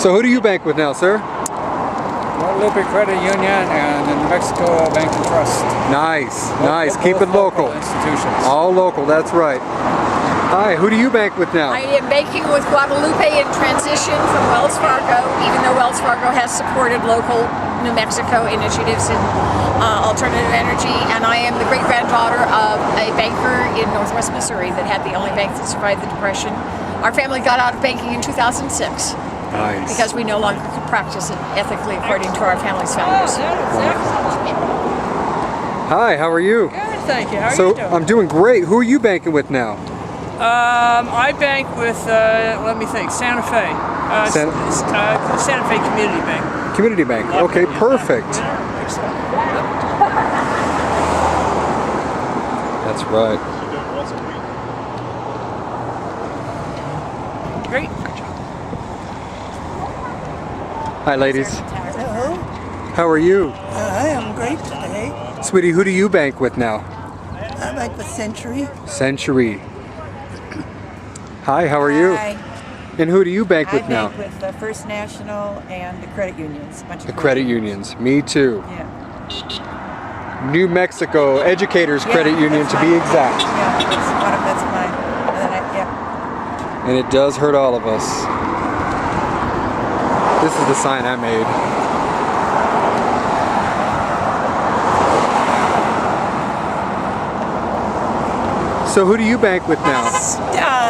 So who do you bank with now, sir? Guadalupe Credit Union and the New Mexico Bank and Trust. Nice, nice. Keep it local. Institutions. All local, that's right. Hi, who do you bank with now? I am banking with Guadalupe in transition from Wells Fargo, even though Wells Fargo has supported local New Mexico initiatives in alternative energy, and I am the great-granddaughter of a banker in Northwest Missouri that had the only bank that survived the Depression. Our family got out of banking in 2006. Nice. Because we no longer could practice it ethically according to our family's values. Hi, how are you? Good, thank you. How are So you doing? I'm doing great. Who are you banking with now? I bank with, let me think, Santa Fe. Santa Fe Community Bank. Community Bank. Okay, perfect. That's right. Great. Hi, ladies. Hello. How are you? I am great today. Sweetie, who do you bank with now? I bank with Century. Century. Hi, how are you? Hi. And who do you bank with I now? bank with the First National and the credit unions. The credit unions. Me too. Yeah. New Mexico Educators Yeah, Credit Union, that's to mine. be exact. Yeah, that's mine. And then yeah. And it does hurt all of us. This is the sign I made. So who do you bank with now?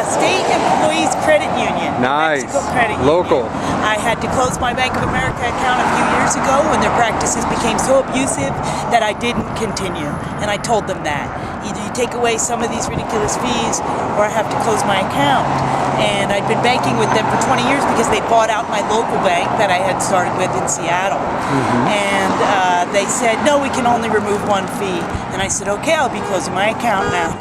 State Employees Credit Union. Nice. Mexico Credit Union. Local. I had to close my Bank of America account a few years ago when their practices became so abusive that I didn't continue. And I told them that. Either you take away some of these ridiculous fees or I have to close my account. And I'd been banking with them for 20 years because they bought out my local bank that I had started with in Seattle. And they said, no, we can only remove one fee. And I said, okay, I'll be closing my account now.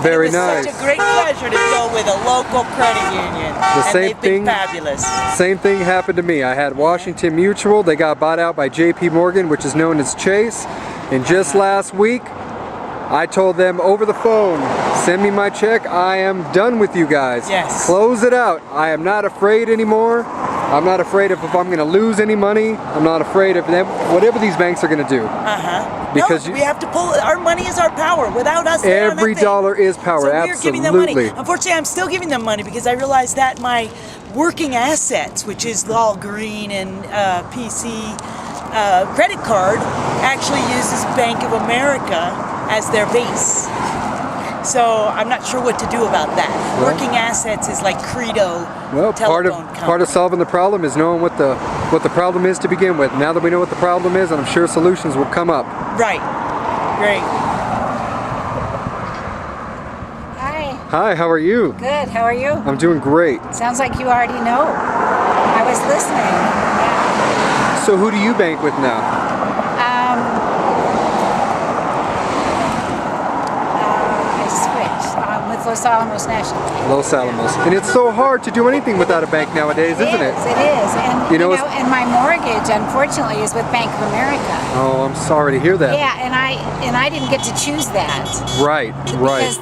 Very it was nice. such a great pleasure to go with a local credit union. The and same they've been thing. fabulous. Same thing happened to me. I had Washington Mutual. They got bought out by JP Morgan, which is known as Chase. And just last week, I told them over the phone, send me my check. I am done with you guys. Yes. Close it out. I am not afraid anymore. I'm not afraid of if I'm going to lose any money. I'm not afraid of them, whatever these banks are going to do. Because no, we have to pull. Our money is our power. Without us, they are every nothing. dollar is power. So we're Absolutely. giving them money. Unfortunately, I'm still giving them money because I realized that my working assets, which is all green and PC credit card, actually uses Bank of America as their base. So I'm not sure what to do about that. Well, working assets is like Credo. Well, part of solving the problem is knowing what the problem is to begin with. Now that we know what the problem is, I'm sure solutions will come up. Right. Great. Hi. Hi, how are you? Good. How are you? I'm doing great. Sounds like you already know. I was listening. Yeah. So who do you bank with now? I switched with Los Alamos National. Los Alamos. And it's so hard to do anything without a bank nowadays, isn't it? It is. And You know, and my mortgage, unfortunately, is with Bank of America. Oh, I'm sorry to hear that. Yeah, and I didn't get to choose that. Right, right. Because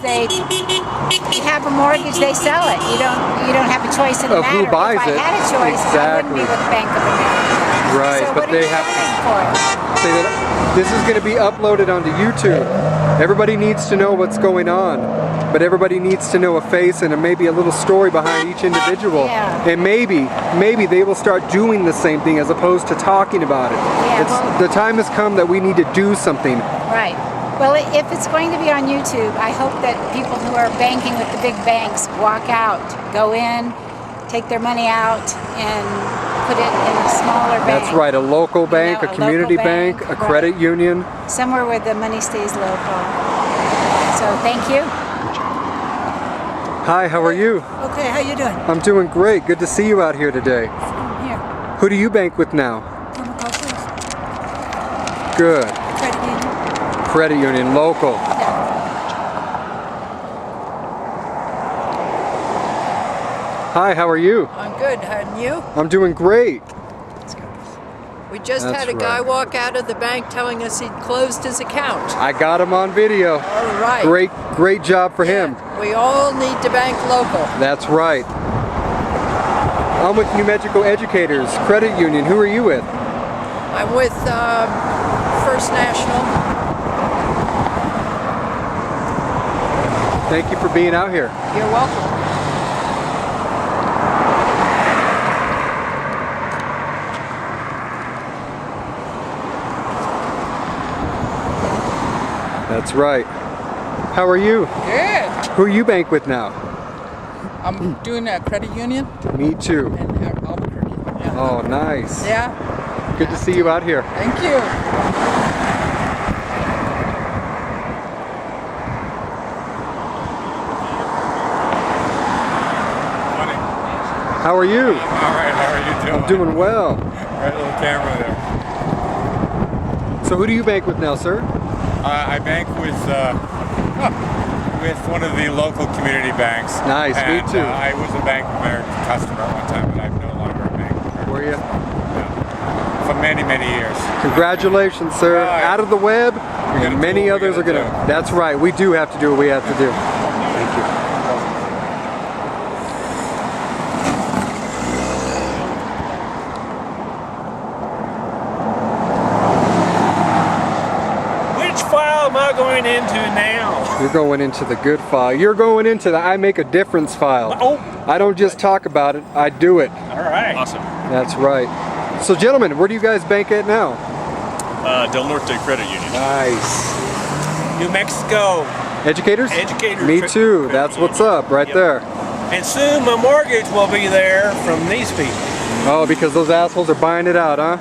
you have a mortgage, they sell it. You don't have a choice in the Of matter. who buys if I it. had a choice, I wouldn't be Exactly. with Bank of America. Right, So but what they are you have doing for it? say that this is going to be uploaded onto YouTube. Everybody needs to know what's going on, but everybody needs to know a face and maybe a little story behind each individual. Yeah. And maybe they will start doing the same thing as opposed to talking about it. Yeah, The time has come that we need to do something. Right. Well, if it's going to be on YouTube, I hope that people who are banking with the big banks walk out, go in, take their money out, and put it in a smaller bank. That's right, a local bank, know, a community local bank, a right. credit union. Somewhere where the money stays local. So thank you. Hi, how are you? Okay, how you doing? I'm doing great. Good to see you out here today. Here. Who do you bank with now? Permaculture. Good. Credit union. Credit union, local. Hi, how are you? I'm good, and you? I'm doing great. We just That's had a guy right. walk out of the bank telling us he'd closed his account. I got him on video. All right. Great job for him. We all need to bank local. That's right. I'm with New Mexico Educators Credit Union. Who are you with? I'm with First National. Thank you for being out here. You're welcome. That's right. How are you? Good. Who you bank with now? I'm doing a credit union Me too. in Albuquerque. Yeah. Oh, nice. Yeah. Good to see you out here. Thank you. How are you? All right, how are you doing? I'm doing well. Right little camera there. So who do you bank with now, sir? I bank with one of the local community banks. Nice, me and, too. I was a Bank of America customer at one time, but I'm no longer a Bank of America. Were you? Yeah. For many, many years. Congratulations, sir. Right. Out of the web, gotta and do many what we others are gotta gonna. do. That's right. We do have to do what we have to do. Thank you. Which file am I going into now? You're going into the good file. You're going into the I make a difference file. Oh, I don't just talk about it, I do it. all right. Awesome. That's right. So gentlemen, where do you guys bank at now? Del Norte Credit Union. Nice. New Mexico. Educators? Educators. Me too. That's what's up right there. And soon my mortgage will be there from these people. Oh, because those assholes are buying it out, huh?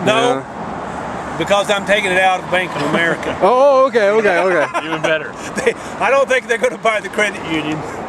No, Yeah. because I'm taking it out of Bank of America. Oh, okay. Even better. I don't think they're going to buy the credit union.